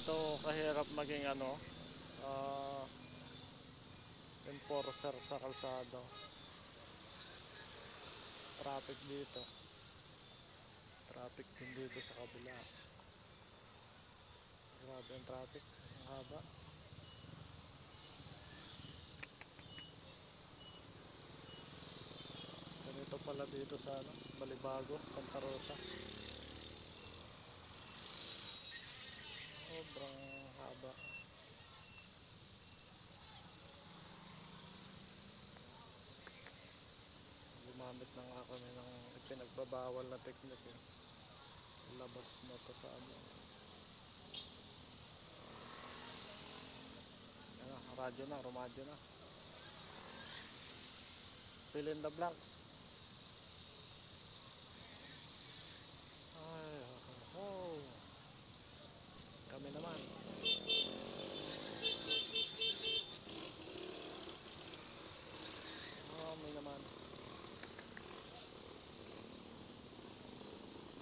ganito kahirap maging enforcer sa kalsada. Traffic dito. Traffic din dito sa kabila. Grabe ang traffic. Ang haba. Ganito pala dito sa Balibago, Santa Rosa. Sobrang haba. Gumamit na nga kami ng ipinagbabawal na technique eh. Labas na to sa radyo na, rumadyo na. Fill in the blanks. Ay, ho. Kami naman. Kami naman.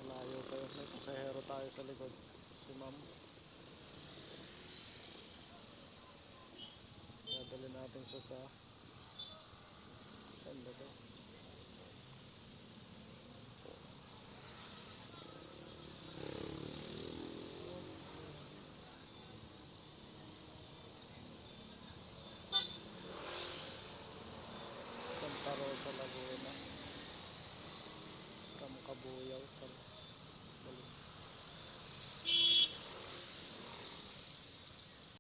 Malayo pa yun. May pasahero tayo sa likod. Si ma'am. Dadali natin siya sa saan ba to? Santa Rosa, Laguna. Kabuyaw.